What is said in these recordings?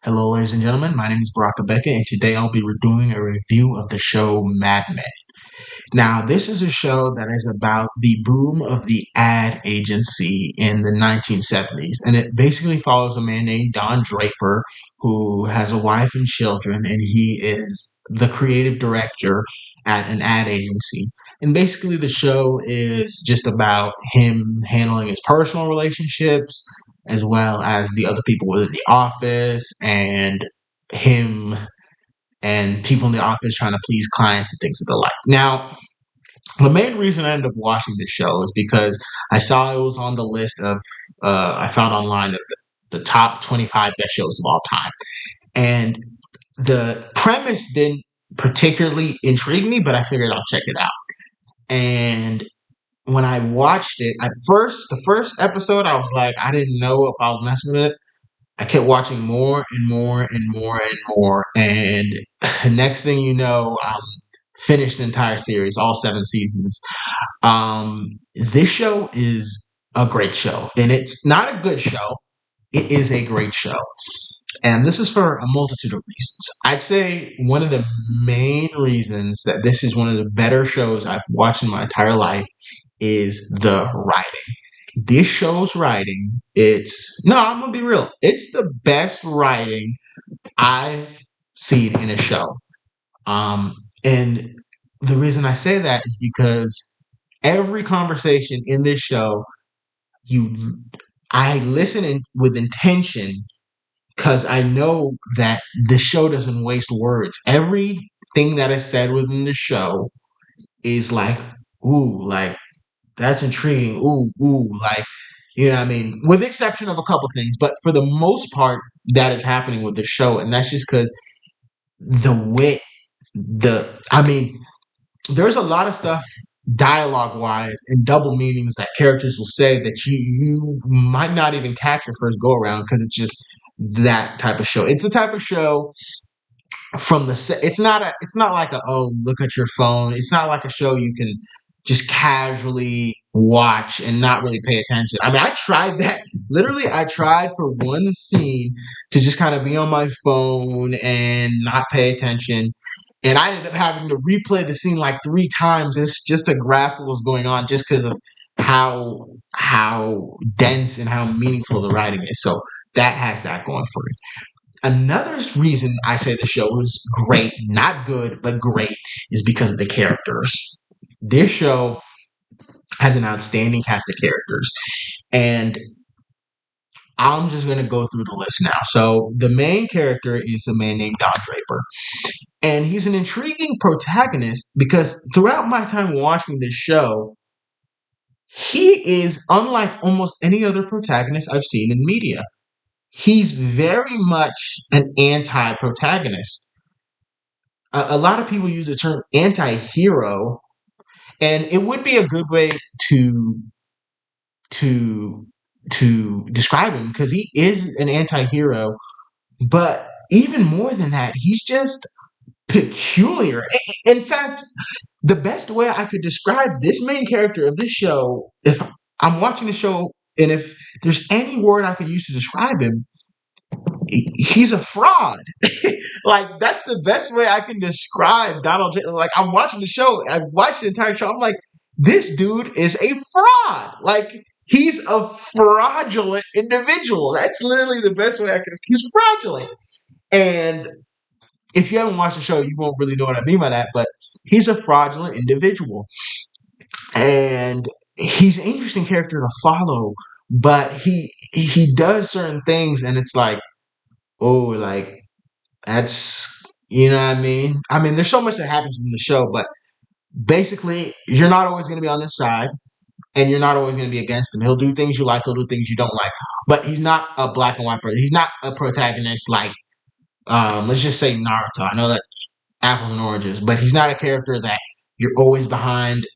Hello, ladies and gentlemen. My name is Barack Abeka, and today I'll be doing a review of the show Mad Men. Now, this is a show that is about the boom of the ad agency in the 1970s, and it basically follows a man named Don Draper who has a wife and children, and he is the creative director at an ad agency. And basically, the show is just about him handling his personal relationships as well as the other people within the office and him and people in the office trying to please clients and things of the like. Now, the main reason I ended up watching this show is because I saw it was on the list of I found online of the top 25 best shows of all time, and the premise didn't particularly intrigue me, but I figured I'll check it out. And when I watched it, the first episode, I was like, I didn't know if I was messing with it. I kept watching more and more and more and more, and next thing you know, finished the entire series, all 7 seasons. This show is a great show, and it's not a good show. It is a great show, and this is for a multitude of reasons. I'd say one of the main reasons that this is one of the better shows I've watched in my entire life is the writing. This show's writing, I'm gonna be real, it's the best writing I've seen in a show. Um, and the reason I say that is because every conversation in this show, you, I listen with intention because I know that the show doesn't waste words. Everything that is said within the show is like, ooh, like that's intriguing. Ooh, ooh, like you know what I mean? With the exception of a couple things, but for the most part, that is happening with the show, and that's just because the wit, I mean, there's a lot of stuff dialogue wise and double meanings that characters will say that you might not even catch your first go around because it's just that type of show. It's the type of show from the set. It's not like a oh look at your phone. It's not like a show you can just casually watch and not really pay attention. I mean, I tried that. Literally, I tried for one scene to just kind of be on my phone and not pay attention. And I ended up having to replay the scene like 3 times just to grasp what was going on, just because of how dense and how meaningful the writing is. So that has that going for it. Another reason I say the show is great, not good, but great, is because of the characters. This show has an outstanding cast of characters. And I'm just going to go through the list now. So, the main character is a man named Don Draper. And he's an intriguing protagonist because throughout my time watching this show, he is unlike almost any other protagonist I've seen in media. He's very much an anti protagonist. A lot of people use the term anti hero, and it would be a good way to to describe him because he is an anti-hero, but even more than that, he's just peculiar. In fact, the best way I could describe this main character of this show, if I'm watching the show and if there's any word I could use to describe him, he's a fraud. Like that's the best way I can describe Donald J. Like I'm watching the show, I've watched the entire show. I'm like, this dude is a fraud. Like he's a fraudulent individual. That's literally the best way I can. He's fraudulent, and if you haven't watched the show, you won't really know what I mean by that. But he's a fraudulent individual, and he's an interesting character to follow. But he does certain things, and it's like, oh, like that's you know what I mean. I mean, there's so much that happens in the show, but basically, you're not always going to be on this side, and you're not always going to be against him. He'll do things you like, he'll do things you don't like, but he's not a black and white person. He's not a protagonist like, let's just say Naruto. I know that apples and oranges, but he's not a character that you're always behind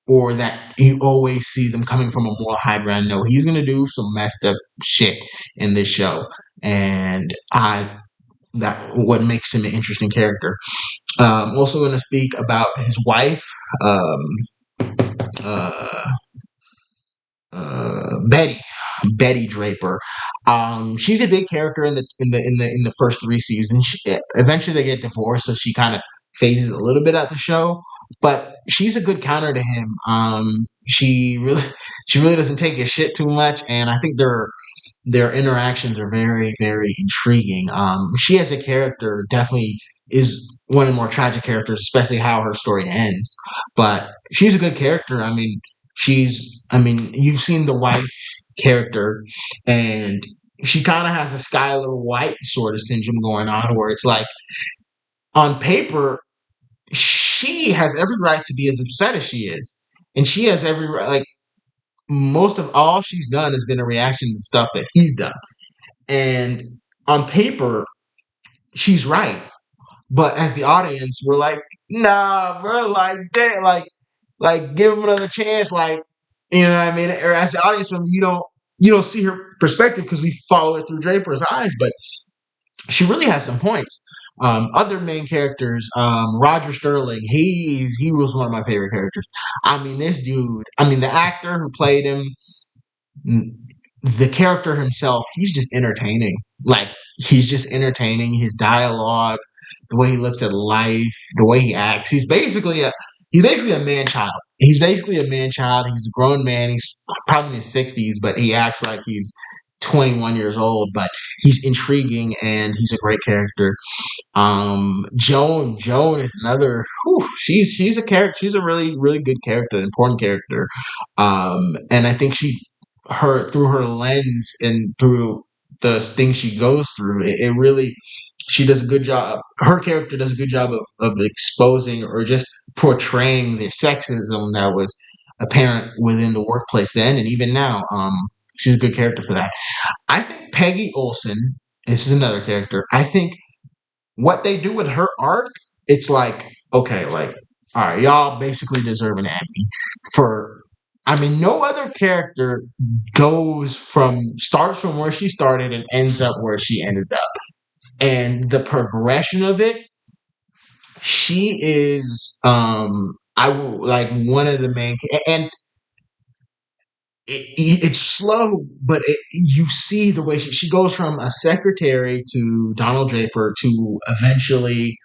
or that you always see them coming from a moral high ground. No, he's going to do some messed up shit in this show, and that what makes him an interesting character. Also going to speak about his wife, um, uh, Betty. Betty Draper. She's a big character in the first three seasons. Eventually, they get divorced, so she kind of phases a little bit out the show. But she's a good counter to him. She really doesn't take his shit too much, and I think their interactions are very, very intriguing. She as a character definitely is one of the more tragic characters, especially how her story ends. But she's a good character. I mean, you've seen the wife character, and she kind of has a Skylar White sort of syndrome going on, where it's like on paper she has every right to be as upset as she is, and she has every like most of all she's done has been a reaction to stuff that he's done. And on paper, she's right. But as the audience, we're like, nah, bro, like, damn, like, give him another chance, like, you know what I mean? Or as the audience member, you don't see her perspective because we follow it through Draper's eyes, but she really has some points. Other main characters, Roger Sterling, he was one of my favorite characters. I mean, this dude, I mean, the actor who played him, the character himself, he's just entertaining. Like he's just entertaining. His dialogue, the way he looks at life, the way he acts. He's basically a man child. He's basically a man child. He's a grown man. He's probably in his 60s, but he acts like he's 21 years old. But he's intriguing and he's a great character. Joan is another. Whew, she's a character. She's a really really good character, important character. And I think her through her lens and through the things she goes through, it really she does a good job. Her character does a good job of exposing or just portraying the sexism that was apparent within the workplace then and even now. She's a good character for that. I think Peggy Olson. This is another character. I think what they do with her arc, it's like, okay, like, all right, y'all basically deserve an Emmy for. I mean, no other character starts from where she started and ends up where she ended up. And the progression of it, she is, I will like one of the main, and it's slow, but you see the way she goes from a secretary to Donald Draper to eventually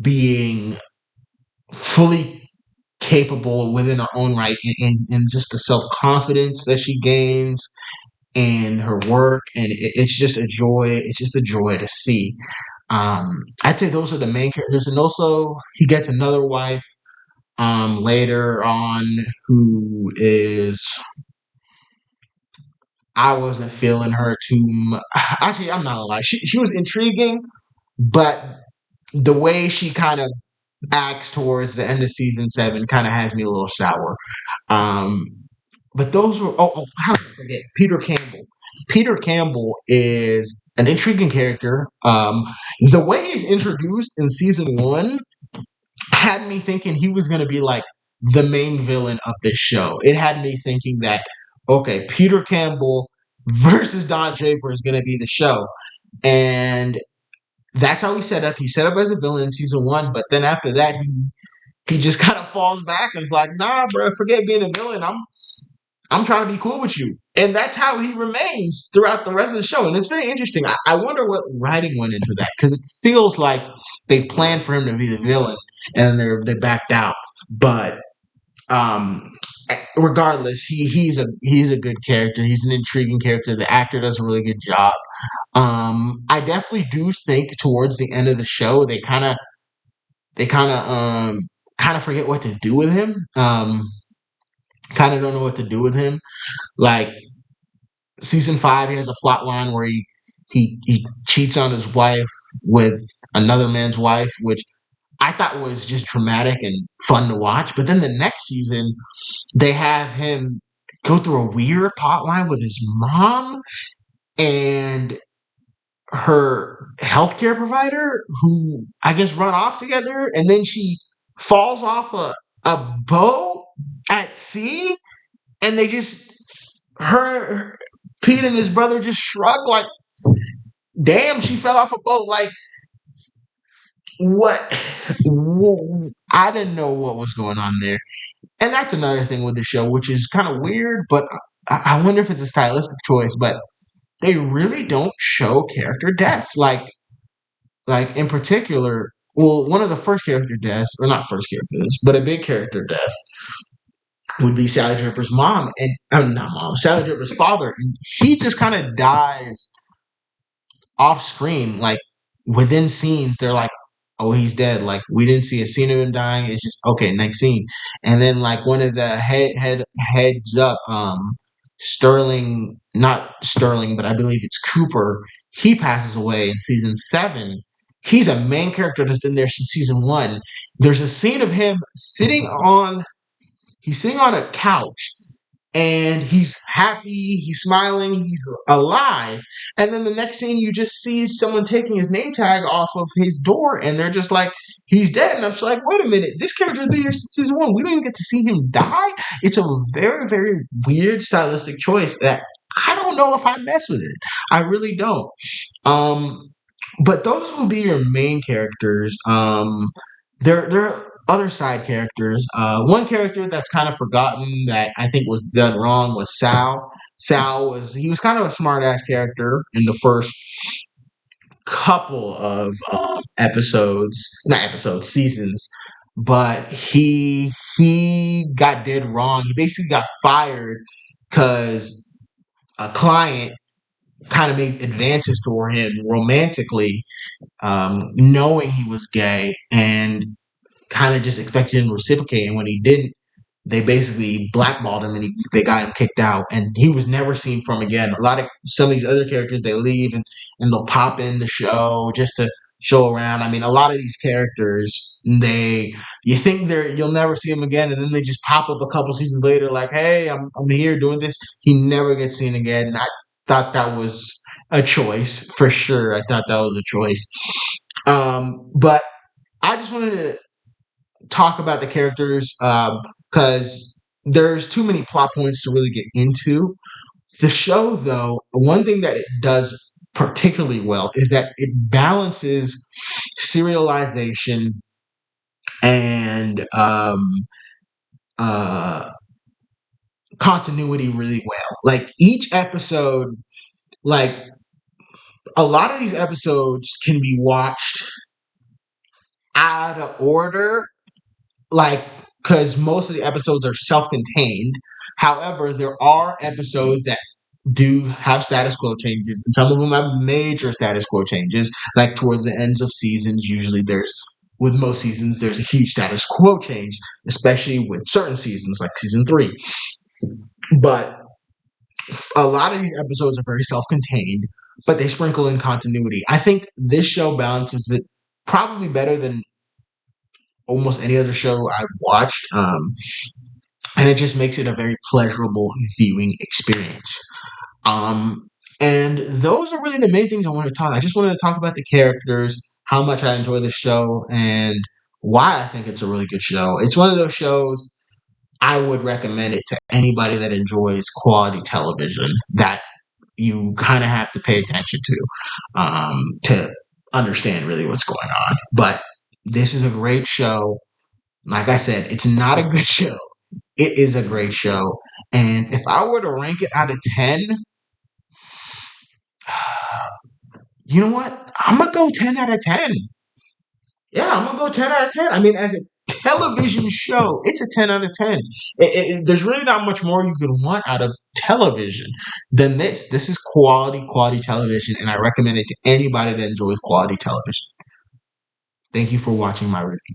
being fully capable within her own right and just the self-confidence that she gains and her work and it's just a joy to see. I'd say those are the main characters and also he gets another wife later on who is I wasn't feeling her too much. Actually, I'm not gonna lie, she was intriguing, but the way she kind of acts towards the end of season 7 kind of has me a little sour. Um, but those were how did I forget Peter Campbell. Peter Campbell is an intriguing character. The way he's introduced in season 1 had me thinking he was going to be like the main villain of this show. It had me thinking that okay, Peter Campbell versus Don Draper is going to be the show, and that's how he set up. He set up as a villain in season 1, but then after that, he just kind of falls back and is like, "Nah, bro, forget being a villain. I'm trying to be cool with you." And that's how he remains throughout the rest of the show. And it's very interesting. I wonder what writing went into that because it feels like they planned for him to be the villain and they backed out. But um, regardless, he's a good character. He's an intriguing character. The actor does a really good job. I definitely do think towards the end of the show they kind of forget what to do with him. Kind of don't know what to do with him. Like season 5, he has a plot line where he cheats on his wife with another man's wife, which I thought was just dramatic and fun to watch. But then the next season, they have him go through a weird plot line with his mom and her healthcare provider, who I guess run off together, and then she falls off a boat at sea, and they just her Pete and his brother just shrug like, "Damn, she fell off a boat." Like what? I didn't know what was going on there, and that's another thing with the show, which is kind of weird. But I wonder if it's a stylistic choice, but they really don't show character deaths. Like in particular, well, one of the first character deaths, or not first character deaths, but a big character death would be Sally Draper's mom, and not mom, Sally Draper's father, and he just kind of dies off screen, like within scenes. They're like, "Oh, he's dead." Like we didn't see a scene of him dying. It's just okay, next scene, and then like one of the heads up, not Sterling, but I believe it's Cooper. He passes away in season 7. He's a main character that's been there since season 1. There's a scene of him he's sitting on a couch and he's happy, he's smiling, he's alive. And then the next scene, you just see someone taking his name tag off of his door, and they're just like, he's dead. And I'm just like, wait a minute, this character's been here since season 1. We don't even get to see him die. It's a very, very weird stylistic choice that I don't know if I mess with it. I really don't. Um, but those will be your main characters. There are other side characters. One character that's kind of forgotten that I think was done wrong was Sal. He was kind of a smart ass character in the first couple of seasons, but he got dead wrong. He basically got fired because a client kind of made advances toward him romantically, knowing he was gay, and kind of just expected him to reciprocate. And when he didn't, they basically blackballed him, and they got him kicked out. And he was never seen from again. Some of these other characters, they leave and they'll pop in the show just to show around. I mean, a lot of these characters, you think you'll never see them again, and then they just pop up a couple seasons later, like, hey, I'm here doing this. He never gets seen again. And I thought that was a choice for sure. I thought that was a choice. But I just wanted to talk about the characters because there's too many plot points to really get into. The show, though, one thing that it does particularly well is that it balances serialization and uh, continuity really well. Like each episode, like a lot of these episodes can be watched out of order, like because most of the episodes are self-contained. However, there are episodes that do have status quo changes, and some of them have major status quo changes. Like towards the ends of seasons, usually with most seasons, there's a huge status quo change, especially with certain seasons, like season 3. But a lot of these episodes are very self-contained, but they sprinkle in continuity. I think this show balances it probably better than almost any other show I've watched. And it just makes it a very pleasurable viewing experience. Um, and those are really the main things I want to talk. I just wanted to talk about the characters, how much I enjoy the show, and why I think it's a really good show. It's one of those shows I would recommend it to anybody that enjoys quality television that you kind of have to pay attention to understand really what's going on. But this is a great show. Like I said, it's not a good show. It is a great show. And if I were to rank it out of 10, you know what? I'm going to go 10 out of 10. Yeah, I'm going to go 10 out of 10. I mean, as a television show, it's a 10 out of 10. There's really not much more you could want out of television than this. This is quality television, and I recommend it to anybody that enjoys quality television. Thank you for watching my review.